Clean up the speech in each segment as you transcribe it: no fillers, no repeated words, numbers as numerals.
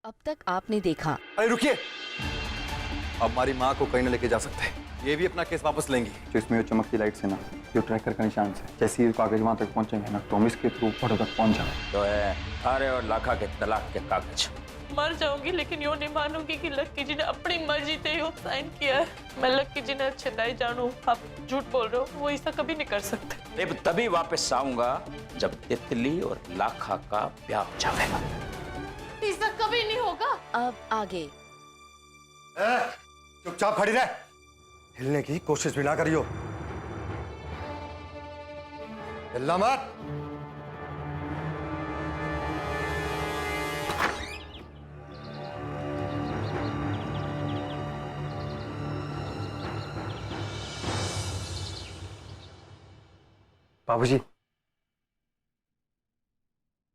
अब तक आपने देखा। अरे रुकिए, अब हमारी माँ को कहीं न लेके जा सकते हैं। ये भी अपना केस वापस लेंगी। जो इसमें वो चमकती लाइट से ना, जो ट्रैकर का निशान से, जैसे ही कागज वहां तक पहुंचेंगे ना, तो हम इसके थ्रू फोटो तक पहुंच जाएंगे। तो है थारे और लाखा के तलाक के कागज। मर जाऊंगी लेकिन यूं नहीं मानूंगी कि लक्की जी ने अपनी मर्जी से ही साइन किया है। मैं लक्की जी ने अच्छे नहीं जानू, आप झूठ बोल रहे हो, वो ऐसा कभी नहीं कर सकते। अब तभी वापस आऊंगा जब तितली और लाखा का ब्याह हो जाएगा। ऐसा कभी नहीं होगा। अब आगे। चुपचाप खड़ी रह, हिलने की कोशिश भी ना करियो। हिलना मत। बाबूजी,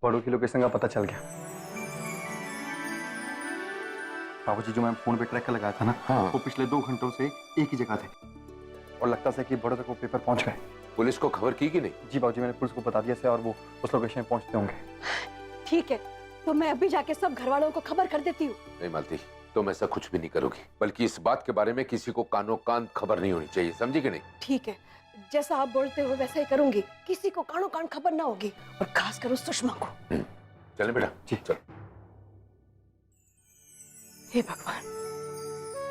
बड़ों की लोकेशन का पता चल गया। बाबूजी, जो मैं फोन पे ट्रैकर लगाया था ना, हाँ। वो पिछले 2 घंटों से एक ही जगह थे और लगता है कि बड़ों तक वो पेपर पहुंच गए। पुलिस को खबर की कि नहीं? जी बाबूजी, मैंने पुलिस को बता दिया से और वो उस लोकेशन में पहुंचते होंगे। ठीक है, तो मैं अभी जाके सब घर वालों को खबर कर देती हूँ। नहीं मालती, तुम ऐसा कुछ भी नहीं करोगी, बल्कि इस बात के बारे में किसी को कानो कान खबर नहीं होनी चाहिए, समझी कि नहीं? ठीक है, जैसा आप बोलते हो वैसा ही करूंगी। किसी को कानो कान खबर ना होगी, और खास कर उस सुषमा को। चले बेटा, जी चल। हे भगवान,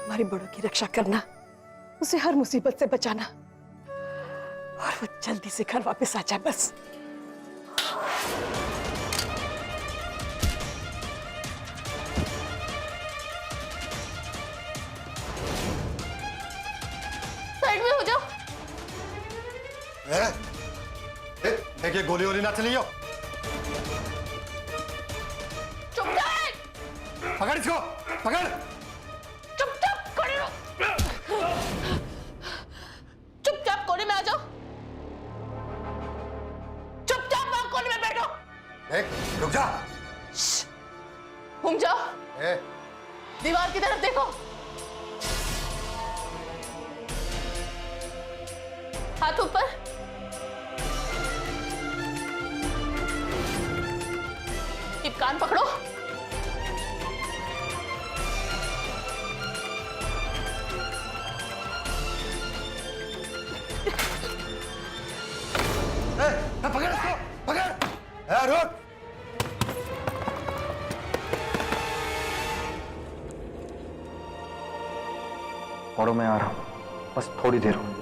हमारी बड़ों की रक्षा करना, उसे हर मुसीबत से बचाना, और वो जल्दी से घर वापस आ जाए बस। साइड में हो जाओ। देखिए, गोली वोली ना चलियो। चुप कर। पकड़ इसको, पकड़। चुपचाप खड़े रहो। चुपचाप कोने में आ जाओ। चुपचाप वहां कोने में बैठो। रुक जा। घूम जाओ, दीवार की तरफ देखो। हाथ ऊपर। टिप कान पकड़ो। पकड़ इसको, पकड़। रुक। बड़ों, मैं आ रहा हूँ, बस थोड़ी देर हो।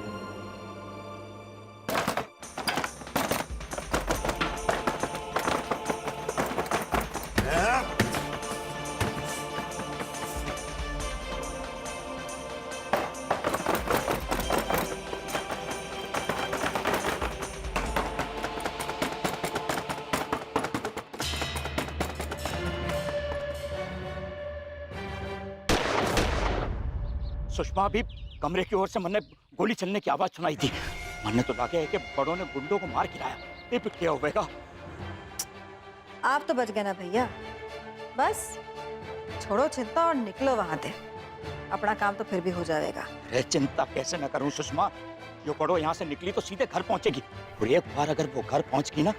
सुषमा भी कमरे की ओर से मैंने गोली चलने की आवाज सुनाई थी। मैंने तो लगे है कि बड़ों ने गुंडों को मार गिराया। ये भी क्या होगा? आप तो बच गए ना भैया। बस छोड़ो चिंता और निकलो वहां से। अपना काम तो फिर भी हो जाएगा। अरे चिंता कैसे न करूं सुषमा, जो बड़ो यहाँ से निकली तो सीधे घर पहुंचेगी, और एक बार अगर वो घर पहुंच गई ना,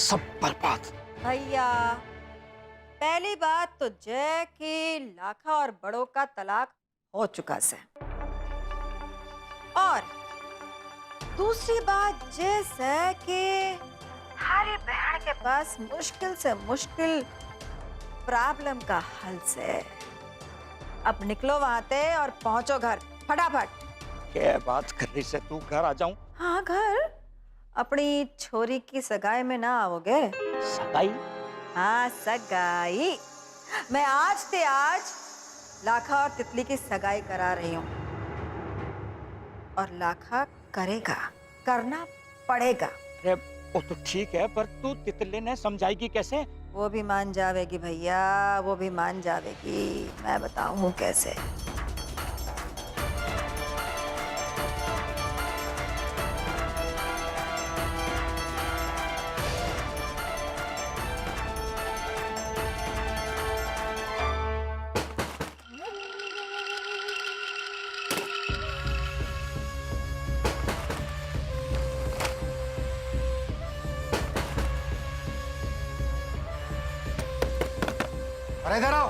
सब बर्बाद। भैया, पहली बात तो जय की लाखा और बड़ों का तलाक हो चुका से, और दूसरी बात जैसे कि हमारी बहन के पास मुश्किल से मुश्किल प्रॉब्लम का हल से। अब निकलो वहां से और पहुंचो घर फटाफट। क्या बात कर रही से तू? घर आ जाऊं? हाँ, घर। अपनी छोरी की सगाई में ना आओगे? सगाई? हाँ, सगाई। मैं आज से आज लाखा और तितली की सगाई करा रही हूँ, और लाखा करेगा, करना पड़ेगा। अरे वो तो ठीक है, पर तू तितली ने समझाएगी कैसे? वो भी मान जावेगी भैया, वो भी मान जावेगी। मैं बताऊँ कैसे। अरे इधर आओ।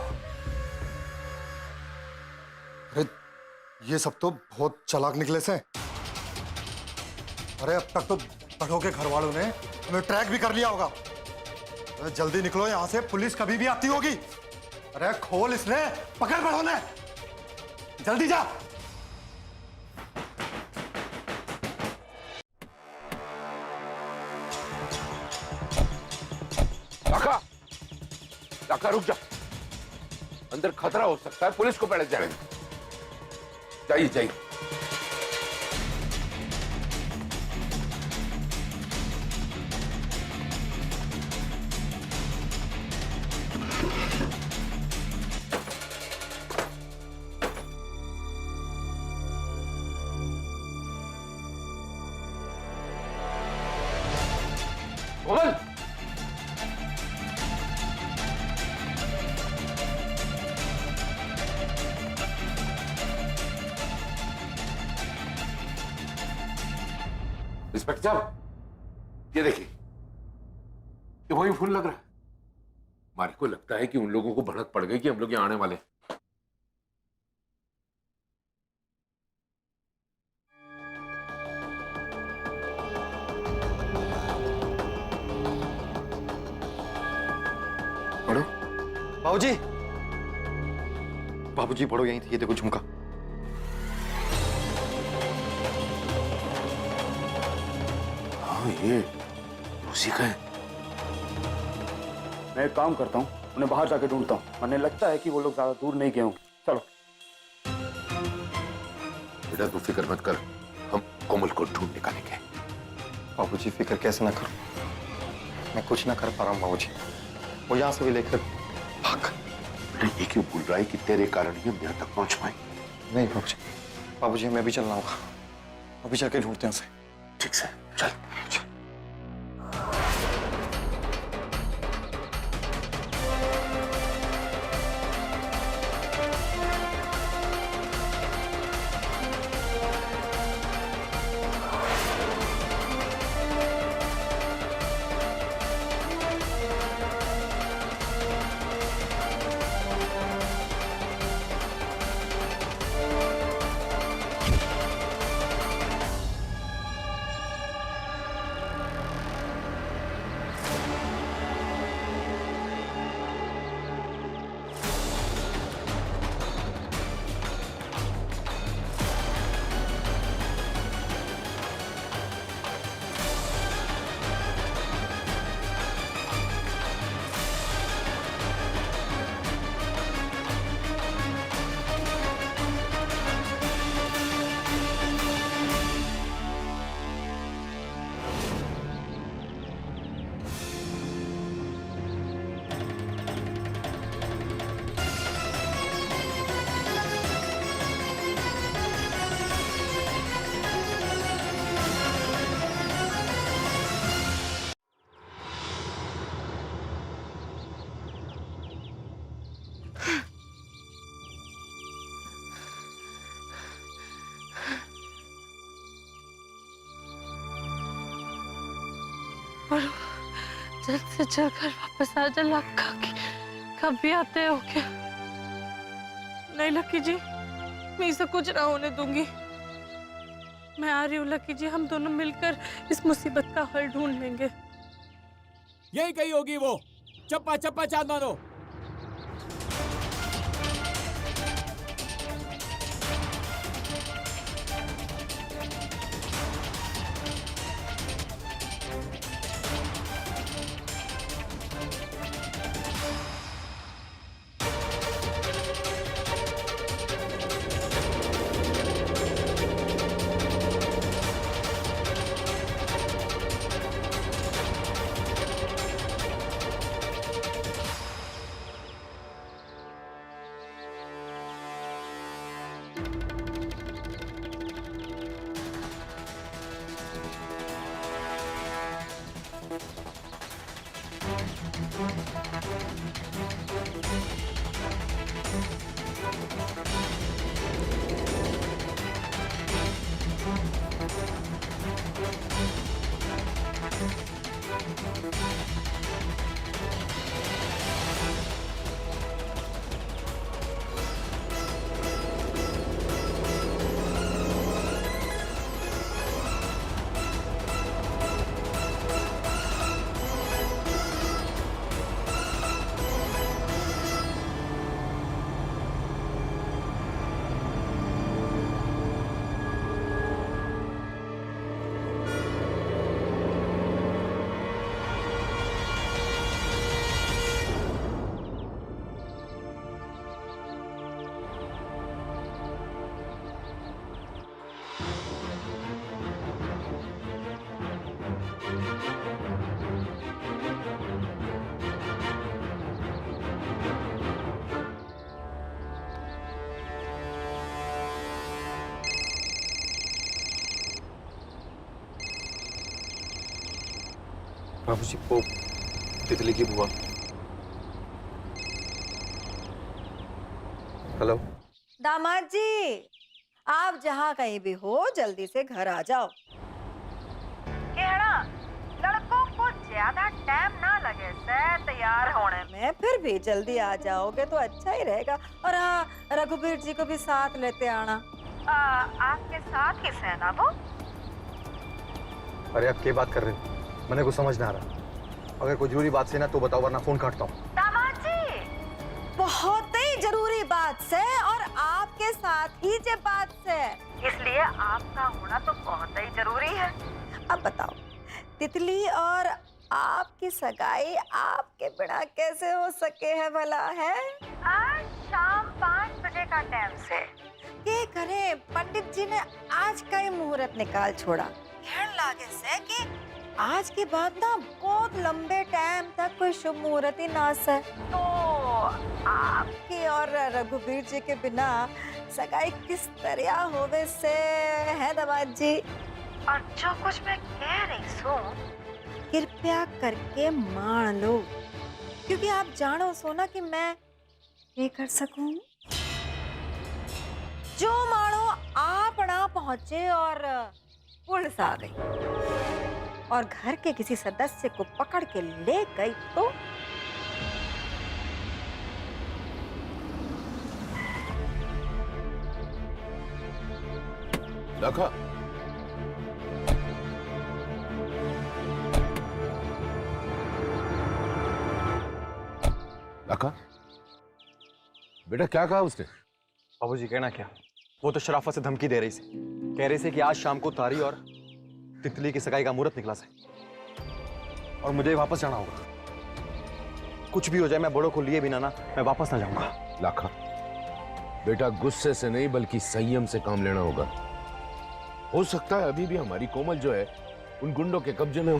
अरे ये सब तो बहुत चालाक निकले से। अरे अब तक तो बड़ों के घर वालों ने हमें ट्रैक भी कर लिया होगा। अरे जल्दी निकलो यहाँ से, पुलिस कभी भी आती होगी। अरे खोल इसने, पकड़ बड़ों ने, जल्दी जा। लाखा, लाखा रुक जा, अंदर खतरा हो सकता है, पुलिस को पहले जाने दो। जाइए जाइए। कोमल, इंस्पेक्टर साहब, ये देखिए, ये वही फूल लग रहा है। हमारे को लगता है कि उन लोगों को भड़क पड़ गई कि हम लोग यहाँ आने वाले हैं। बड़ो, बाबूजी, बाबूजी बड़ो यहीं थे, ये देखो झुमका। हाँ, ये उसी का है। मैं एक काम करता हूँ, उन्हें बाहर जाके ढूंढता हूँ। मुझे लगता है कि वो लोग ज्यादा दूर नहीं गए होंगे। चलो। बेटा तू फिक्र मत कर, हम कोमल को ढूंढ निकालेंगे। बाबूजी फिक्र कैसे ना करो, मैं कुछ ना कर पा रहा हूँ बाबूजी। वो यहाँ से भी लेकर भाग। बेटा ये क्यों भूल रहा है कि तेरे कारण ही हम यहाँ तक पहुंच पाए? नहीं बाबूजी, बाबूजी हमें अभी चलना होगा, अभी चल के ढूंढते हैं उसे। ठीक से चल। जल्द से जल्द घर वापस आ जा लक्का की। कब भी आते हो क्या? नहीं लक्की जी, मैं इसे कुछ ना होने दूंगी। मैं आ रही हूँ लक्की जी, हम दोनों मिलकर इस मुसीबत का हल ढूंढ लेंगे। यही कही होगी वो। चप्पा चप्पा चांद मारो। बाबूजी वो तितली की बुआ। हेलो दामाद जी, आप जहाँ कहीं भी हो जल्दी से घर आ जाओ। कहना लड़कों को ज्यादा टाइम ना लगे से तैयार होने में, फिर भी जल्दी आ जाओगे तो अच्छा ही रहेगा। और हाँ, रघुवीर जी को भी साथ लेते आना। आपके साथ किस है ना वो? अरे आप क्या बात कर रहे हो? मैंने कुछ समझ ना आ रहा। अगर कोई जरूरी बात से ना तो बताओ, वरना फोन काटता हूँ। दामाद जी, बहुत ही जरूरी बात से, और आपके साथ ही जे बात से, इसलिए आपका होना तो बहुत ही जरूरी है। अब बताओ, तितली और आपकी सगाई आपके बिना कैसे हो सके है भला है? आज शाम 5 बजे का टाइम से ये करे पंडित जी ने आज का ही मुहूर्त निकाल छोड़ा। कहने लागे से कि आज के बाद ना बहुत लंबे टाइम तक कोई शुभ मुहूर्त ही ना से, तो आपके और रघुवीर जी के बिना सगाई किस तरह होवे से है दामाद जी। और जो कुछ मैं कह रही हूँ कृपया करके मान लो, क्योंकि आप जानो सोना कि मैं ये कर सकूं। जो मानो आप ना पहुंचे और पुलिस आ गई और घर के किसी सदस्य को पकड़ के ले गई तो? लाखा, लाखा, बेटा क्या कहा उसने? बाबूजी कहना क्या, वो तो शराफत से धमकी दे रही थी। कह रहे थे कि आज शाम को तारी और तितली की सगाई का मुहूर्त निकला से और मुझे वापस जाना होगा। कुछ भी हो जाए, मैं बड़ों को लिए बिना ना मैं वापस ना जाऊंगा। लाखा बेटा, गुस्से से नहीं बल्कि संयम से काम लेना होगा। हो सकता है अभी भी हमारी कोमल जो है उन गुंडों के कब्जे में हो।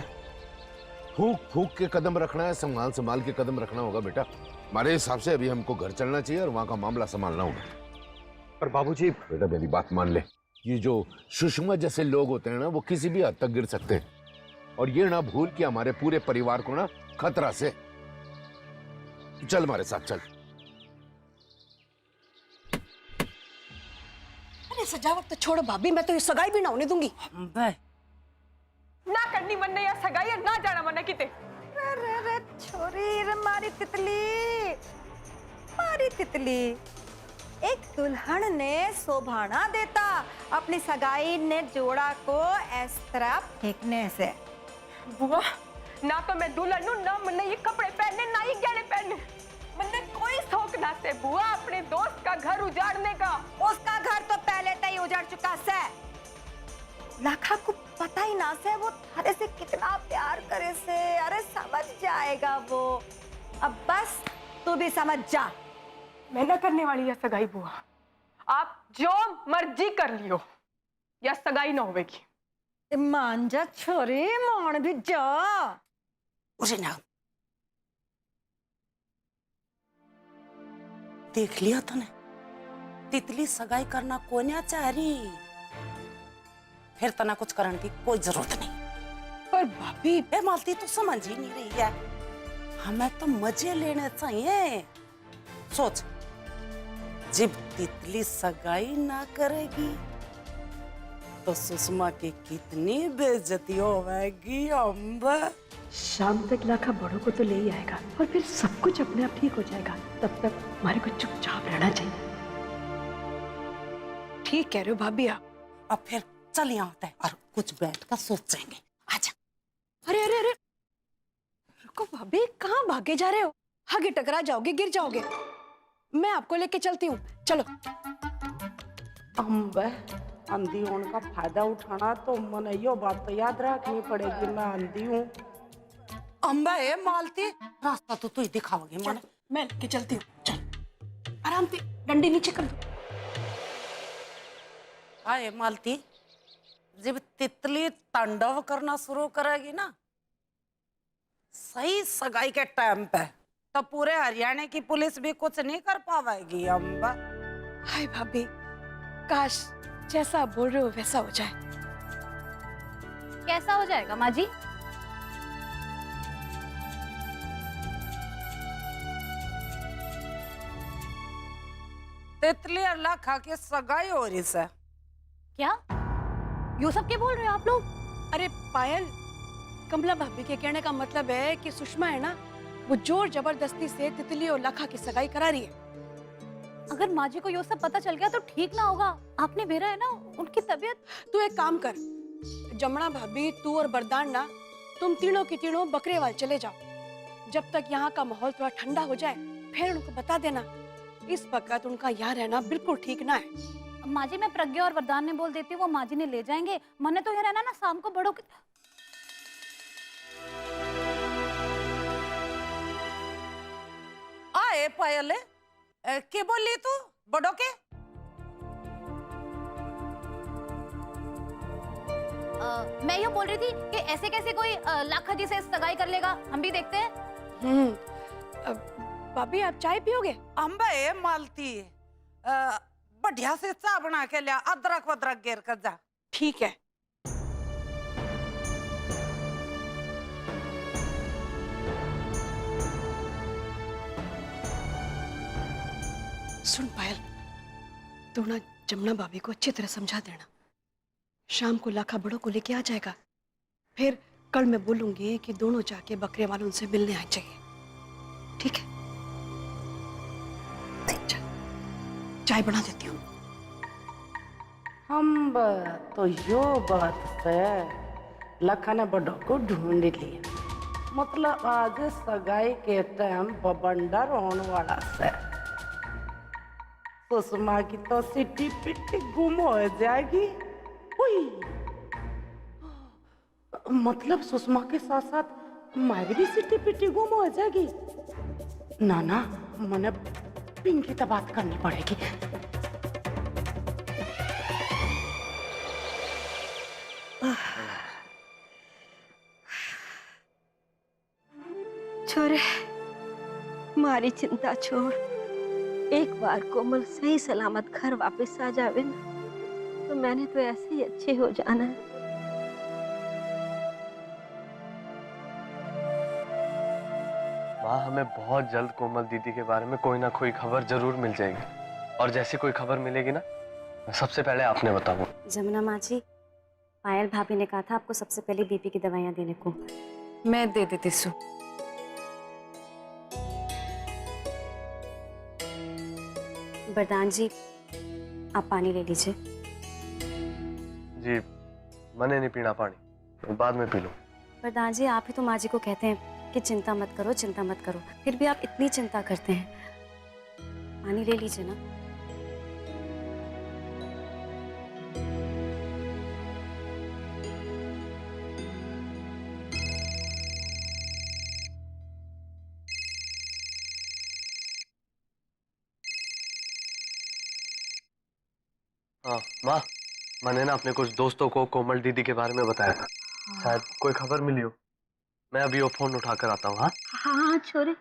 फूक फूक के कदम रखना है, संभाल संभाल के कदम रखना होगा बेटा। हमारे हिसाब से अभी हमको घर चलना चाहिए और वहां का मामला संभालना होगा। पर बाबूजी, बेटा मेरी बात मान ले, ये जो सुषमा जैसे लोग होते हैं ना, वो किसी भी हद तक गिर सकते हैं। और ये ना भूल कि हमारे पूरे परिवार को ना खतरा से। चल हमारे साथ चल। अरे सजावट तो छोड़ो भाभी, मैं तो ये सगाई भी ना होने दूंगी। ना करनी मन या सगाई और ना जाना मन किते। अरे छोरी, रे मारी तितली, एक दुल्हन ने शोभाना देता अपनी सगाई ने जोड़ा को इस तरह फेंकने से। बुआ, ना तो मैं दुल्हन हूं, ना मैंने ये कपड़े पहने, ना ये गहने पहने। मैंने कोई शौक ना से बुआ अपने दोस्त का घर उजाड़ने का। उसका घर तो पहले से ही उजड़ चुका से। लाखा को पता ही ना से वो थारे से कितना प्यार करे से। अरे समझ जाएगा वो, अब बस तू भी समझ जा। मैं ना करने वाली है सगाई बुआ, आप जो मर्जी कर लियो, या सगाई ना होगी। मान जा छोरी, मान भी जा। उसे ना देख लिया तूने, तितली सगाई करना कोई ना चाह रही, फिर तना कुछ करने की कोई जरूरत नहीं। पर भाभी, ए मालती तू समझ ही नहीं रही है, हमें तो मजे लेने चाहिए। सोच, जब तितली सगाई ना करेगी तो सुषमा की कितनी बेइज्जती होगी। अम्बा, शाम तक लाखा बड़ों को तो ले ही आएगा और फिर सब कुछ अपने आप ठीक हो जाएगा। तब तक हमारे को चुपचाप रहना चाहिए। ठीक कह रहे हो भाभी आप। अब फिर चल यहाँ होता है और कुछ बैठ कर सोचेंगे। आजा। अरे अरे अरे, रुको भाभी, कहाँ भागे जा रहे हो? आगे टकरा जाओगे, गिर जाओगे। मैं आपको लेके चलती हूँ, चलो। अम्बा, अंधी होने का फायदा उठाना तो मन यो बात तो याद रखनी पड़ेगी, मैं अंधी हूँ। अम्बा ए मालती, रास्ता तो तू ही दिखाओगे। मन मैं लेके चलती हूँ, चल। आराम से डंडी नीचे कर दो। आए मालती, जब तितली तांडव करना शुरू करेगी ना सही सगाई के टाइम पे, तो पूरे हरियाणा की पुलिस भी कुछ नहीं कर पाएगी। अम्बा, हाय भाभी, काश जैसा आप बोल रहे हो वैसा हो जाए। कैसा हो जाएगा माँ जी? तितली और लाखा की सगाई हो रही है। क्या यो सब क्या बोल रहे हो आप लोग? अरे पायल, कमला भाभी के कहने का मतलब है कि सुषमा है ना, वो जोर जबरदस्ती से तितली और लाखा की सगाई करा रही है। अगर माँ जी को यो सब पता चल गया तो ठीक ना होगा। आपने भेजा है ना उनकी तबीयत। तू एक काम कर, जमुना भाभी, तू और बरदान ना, तुम तीनों की तीनों बकरेवाल चले जाओ। जब तक यहाँ का माहौल थोड़ा ठंडा हो जाए फिर उनको बता देना। इस वक्त उनका यहाँ रहना बिल्कुल ठीक ना है। माँ जी, मैं प्रज्ञा और वरदान ने बोल देती हूँ, वो माँ जी ने ले जाएंगे। मैंने तो यहाँ रहना ना, शाम को बड़ों के। आए पायल, के बोली तू बड़ों के? मैं यूँ बोल रही थी कि ऐसे कैसे कोई लाखा जी से सगाई कर लेगा, हम भी देखते हैं। भाभी आप चाय पियोगे? अम्बे मालती, बढ़िया से चाय बना के लिया, अदरक वदरक गिर कर जा। ठीक है। सुन पायल, तू ना जमुना भाभी को अच्छी तरह समझा देना। शाम को लाखा बड़ों को लेके आ जाएगा। फिर कल मैं बोलूंगी कि दोनों जाके बकरे वालों उनसे मिलने आए चाहिए। ठीक है? चाय बना देती हूँ। हम तो यो बात है, लखा ने बड़ों को ढूंढ लिया। मतलब आज सगाई के टाइम बबंडर होने वाला है। सुषमा की तो सिटी पिटी गुम हो जाएगी। मतलब सुषमा के साथ साथ हमारी भी सिटी पिटी गुम हो जाएगी। ना ना, मैंने पिंकी से बात करनी पड़ेगी। छोरे, मारी चिंता छोड़। एक बार कोमल सही सलामत घर वापस आ जावे ना, तो मैंने तो ऐसे ही अच्छे हो जाना है। माँ, हमें बहुत जल्द कोमल दीदी के बारे में कोई ना कोई खबर जरूर मिल जाएगी, और जैसी कोई खबर मिलेगी ना, मैं सबसे पहले आपने बताऊंगा। जमुना माँ जी, पायल भाभी ने कहा था आपको सबसे पहले बीपी की दवाइयाँ देने को। मैं दे देती सु। बरदान जी, आप पानी ले लीजिए। जी, मैंने नहीं पीना पानी, तो बाद में पी लूं। बरदान जी, आप ही तो माँ जी को कहते हैं कि चिंता मत करो, चिंता मत करो, फिर भी आप इतनी चिंता करते हैं। पानी ले लीजिए ना। हाँ माँ, मैंने ना अपने कुछ दोस्तों को कोमल दीदी के बारे में बताया था। शायद कोई खबर मिली हो। मैं अभी वो फोन उठा कर आता हूँ। हाँ हाँ छोरे,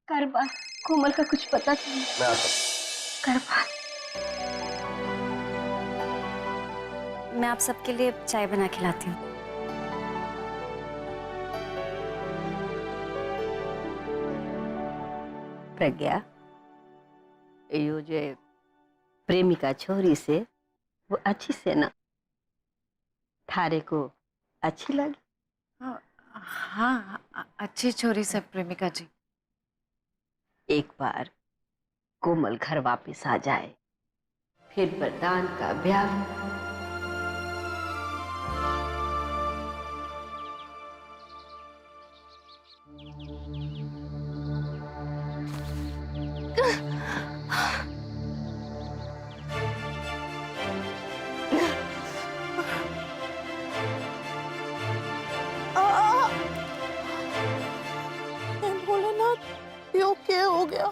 कर बात। कोमल का कुछ पता चले। मैं आता हूँ। कर बात। मैं आप सबके लिए चाय बना के लाती हूँ। प्रज्ञा, यो जो प्रेमिका छोरी से वो अच्छी से ना, थारे को अच्छी लगी? हाँ, अच्छी छोरी से प्रेमिका जी। एक बार कोमल घर वापस आ जाए, फिर बरदान का ब्याह। क्या हो गया?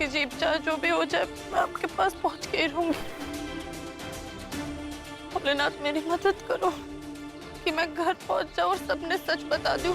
जीप चाहे जो भी हो जाए, मैं आपके पास पहुंच के ही रहूंगी। भोलेनाथ मेरी मदद करो कि मैं घर पहुंच जाऊं और सबने सच बता दूं।